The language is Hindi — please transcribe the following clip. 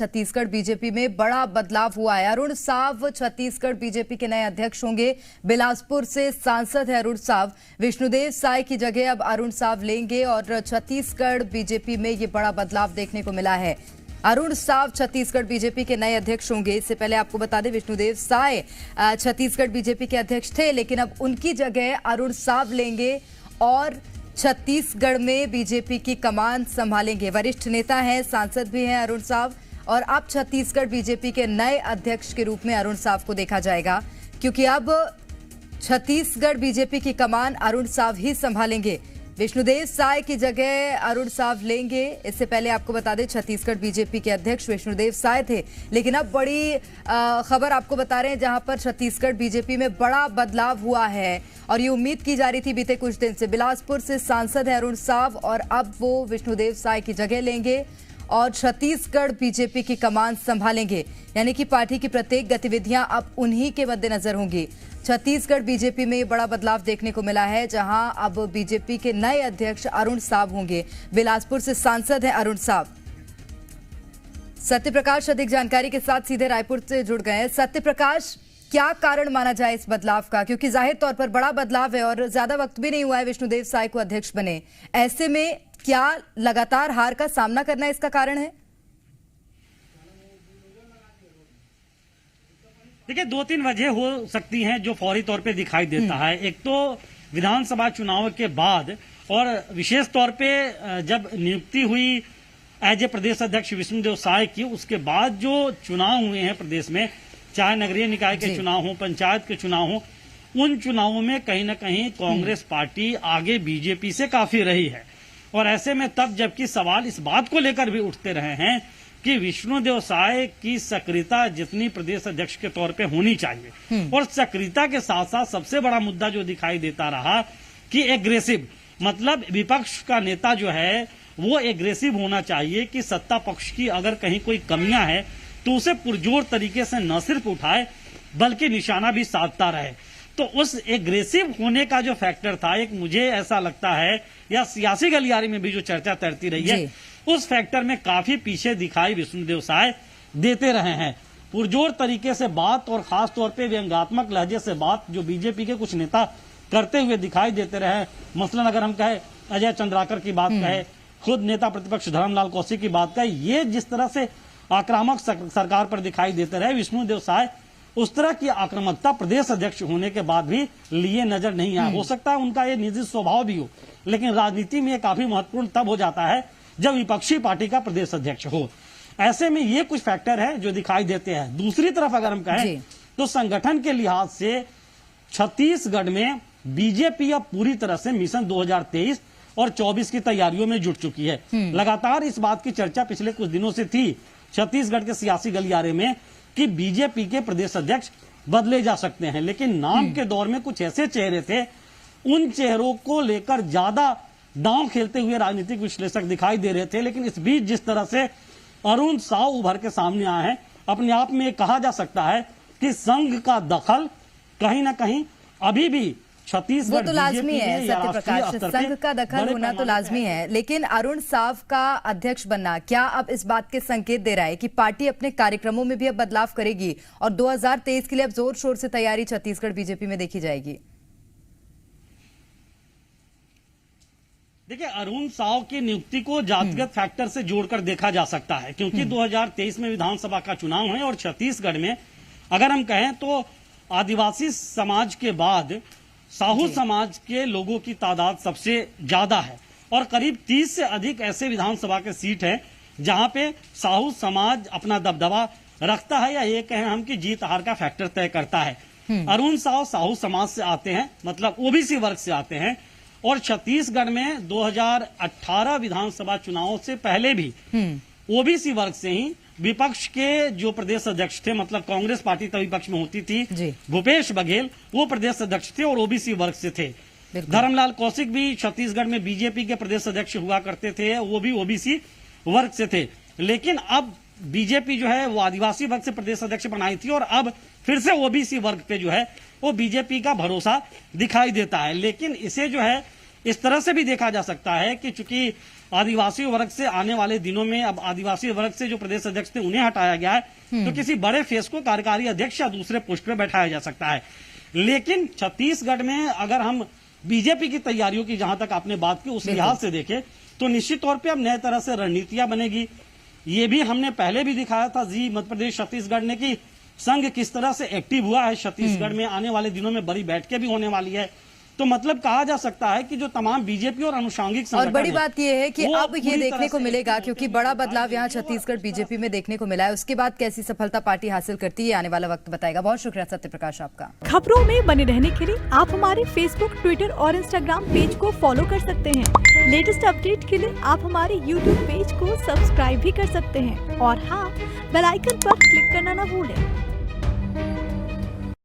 छत्तीसगढ़ बीजेपी में बड़ा बदलाव हुआ है। अरुण साव छत्तीसगढ़ बीजेपी के नए अध्यक्ष होंगे। बिलासपुर से सांसद है अरुण साव। विष्णुदेव साय की जगह अब अरुण साव लेंगे और छत्तीसगढ़ बीजेपी में ये बड़ा बदलाव देखने को मिला है। अरुण साव छत्तीसगढ़ बीजेपी के नए अध्यक्ष होंगे। इससे पहले आपको बता दें विष्णुदेव साय छत्तीसगढ़ बीजेपी के अध्यक्ष थे, लेकिन अब उनकी जगह अरुण साव लेंगे और छत्तीसगढ़ में बीजेपी की कमान संभालेंगे। वरिष्ठ नेता हैं, सांसद भी हैं अरुण साव, और अब छत्तीसगढ़ बीजेपी के नए अध्यक्ष के रूप में अरुण साव को देखा जाएगा, क्योंकि अब छत्तीसगढ़ बीजेपी की कमान अरुण साव ही संभालेंगे। विष्णुदेव साय की जगह अरुण साव लेंगे। इससे पहले आपको बता दें छत्तीसगढ़ बीजेपी के अध्यक्ष विष्णुदेव साय थे, लेकिन अब बड़ी खबर आपको बता रहे हैं जहां पर छत्तीसगढ़ बीजेपी में बड़ा बदलाव हुआ है और ये उम्मीद की जा रही थी बीते कुछ दिन से। बिलासपुर से सांसद है अरुण साव और अब वो विष्णुदेव साय की जगह लेंगे और छत्तीसगढ़ बीजेपी की कमान संभालेंगे, यानी कि पार्टी की प्रत्येक गतिविधियां अब उन्हीं के मद्देनजर होंगी। छत्तीसगढ़ बीजेपी में बड़ा बदलाव देखने को मिला है, जहां अब बीजेपी के नए अध्यक्ष अरुण साव होंगे। बिलासपुर से सांसद हैं अरुण साव। सत्यप्रकाश अधिक जानकारी के साथ सीधे रायपुर से जुड़ गए हैं। सत्यप्रकाश, क्या कारण माना जाए इस बदलाव का, क्योंकि जाहिर तौर पर बड़ा बदलाव है और ज्यादा वक्त भी नहीं हुआ है विष्णुदेव साय को अध्यक्ष बने। ऐसे में क्या लगातार हार का सामना करना इसका कारण है? देखिए, दो तीन वजह हो सकती हैं जो फौरी तौर पे दिखाई देता है। एक तो विधानसभा चुनाव के बाद और विशेष तौर पे जब नियुक्ति हुई एज ए प्रदेश अध्यक्ष विष्णुदेव साय की, उसके बाद जो चुनाव हुए हैं प्रदेश में, चाहे नगरीय निकाय के चुनाव हो, पंचायत के चुनाव हो, उन चुनावों में कहीं ना कहीं कांग्रेस पार्टी आगे बीजेपी से काफी रही है। और ऐसे में तब जबकि सवाल इस बात को लेकर भी उठते रहे हैं कि विष्णुदेव साय की सक्रियता जितनी प्रदेश अध्यक्ष के तौर पे होनी चाहिए, और सक्रियता के साथ साथ सबसे बड़ा मुद्दा जो दिखाई देता रहा कि एग्रेसिव, मतलब विपक्ष का नेता जो है वो एग्रेसिव होना चाहिए कि सत्ता पक्ष की अगर कहीं कोई कमियां है तो उसे पुरजोर तरीके से न सिर्फ उठाए बल्कि निशाना भी साधता रहे। तो उस एग्रेसिव होने का जो फैक्टर था, एक मुझे ऐसा लगता है, या सियासी गलियारे में भी जो चर्चा तैरती रही है, उस फैक्टर में काफी पीछे दिखाई विष्णुदेव साय देते रहे हैं। पुरजोर तरीके से बात और खास तौर पे व्यंग्यात्मक लहजे से बात जो बीजेपी के कुछ नेता करते हुए दिखाई देते रहे, मसलन अगर हम कहे अजय चंद्राकर की बात कहे, खुद नेता प्रतिपक्ष धर्मलाल कौशिक की बात कहे, ये जिस तरह से आक्रामक सरकार पर दिखाई देते रहे, विष्णुदेव साय उस तरह की आक्रामकता प्रदेश अध्यक्ष होने के बाद भी लिए नजर नहीं आया। हो सकता है उनका ये निजी स्वभाव भी हो, लेकिन राजनीति में काफी महत्वपूर्ण तब हो जाता है जब विपक्षी पार्टी का प्रदेश अध्यक्ष हो। ऐसे में ये कुछ फैक्टर है जो दिखाई देते हैं। दूसरी तरफ अगर हम कहें तो संगठन के लिहाज से छत्तीसगढ़ में बीजेपी अब पूरी तरह से मिशन 2023 और 24 की तैयारियों में जुट चुकी है। लगातार इस बात की चर्चा पिछले कुछ दिनों से थी छत्तीसगढ़ के सियासी गलियारे में कि बीजेपी के प्रदेश अध्यक्ष बदले जा सकते हैं, लेकिन नाम के दौर में कुछ ऐसे चेहरे थे, उन चेहरों को लेकर ज्यादा दांव खेलते हुए राजनीतिक विश्लेषक दिखाई दे रहे थे। लेकिन इस बीच जिस तरह से अरुण साव उभर के सामने आए हैं, अपने आप में कहा जा सकता है कि संघ का दखल कहीं ना कहीं अभी भी छत्तीसगढ़, वो तो लाजमी है सत्यप्रकाश, संघ का दखल होना तो लाजमी है, लेकिन अरुण साव का अध्यक्ष बनना क्या अब इस बात के संकेत दे रहा है कि पार्टी अपने कार्यक्रमों में भी अब बदलाव करेगी और 2023 के लिए अब जोर शोर से तैयारी छत्तीसगढ़ बीजेपी में देखी जाएगी? देखिए, अरुण साव की नियुक्ति को जातिगत फैक्टर से जोड़कर देखा जा सकता है, क्योंकि 2023 में विधानसभा का चुनाव है और छत्तीसगढ़ में अगर हम कहें तो आदिवासी समाज के बाद साहू समाज के लोगों की तादाद सबसे ज्यादा है और करीब 30 से अधिक ऐसे विधानसभा के सीट हैं जहां पे साहू समाज अपना दबदबा रखता है, या ये कहें हम कि जीत हार का फैक्टर तय करता है। अरुण साव साहू समाज से आते हैं, मतलब ओबीसी वर्ग से आते हैं, और छत्तीसगढ़ में 2018 विधानसभा चुनाव से पहले भी ओबीसी वर्ग से ही विपक्ष के जो प्रदेश अध्यक्ष थे, मतलब कांग्रेस पार्टी तब विपक्ष में होती थी, भूपेश बघेल वो प्रदेश अध्यक्ष थे और ओबीसी वर्ग से थे। धर्मलाल कौशिक भी छत्तीसगढ़ में बीजेपी के प्रदेश अध्यक्ष हुआ करते थे, वो भी ओबीसी वर्ग से थे। लेकिन अब बीजेपी जो है वो आदिवासी वर्ग से प्रदेश अध्यक्ष बनाई थी और अब फिर से ओबीसी वर्ग पे जो है वो बीजेपी का भरोसा दिखाई देता है। लेकिन इसे जो है इस तरह से भी देखा जा सकता है कि चूंकि आदिवासी वर्ग से आने वाले दिनों में अब आदिवासी वर्ग से जो प्रदेश अध्यक्ष थे उन्हें हटाया गया है, तो किसी बड़े फेस को कार्यकारी अध्यक्ष या दूसरे पोस्ट पे बैठाया जा सकता है। लेकिन छत्तीसगढ़ में अगर हम बीजेपी की तैयारियों की जहां तक आपने बात की उस लिहाज से देखें तो निश्चित तौर पे अब नए तरह से रणनीतियां बनेगी। ये भी हमने पहले भी दिखाया था जी मध्य प्रदेश छत्तीसगढ़ ने कि संघ किस तरह से एक्टिव हुआ है छत्तीसगढ़ में। आने वाले दिनों में बड़ी बैठकें भी होने वाली है। तो मतलब कहा जा सकता है कि जो तमाम बीजेपी और अनुषांगिक और बड़ी बात यह है कि अब ये देखने को मिलेगा, क्योंकि बड़ा बदलाव यहाँ छत्तीसगढ़ बीजेपी में देखने को मिला है, उसके बाद कैसी सफलता पार्टी हासिल करती है आने वाला वक्त बताएगा। बहुत शुक्रिया सत्यप्रकाश आपका। खबरों में बने रहने के लिए आप हमारे फेसबुक, ट्विटर और इंस्टाग्राम पेज को फॉलो कर सकते हैं। लेटेस्ट अपडेट के लिए आप हमारे यूट्यूब पेज को सब्सक्राइब भी कर सकते हैं और हाँ, बेल आइकन पर क्लिक करना न भूलें।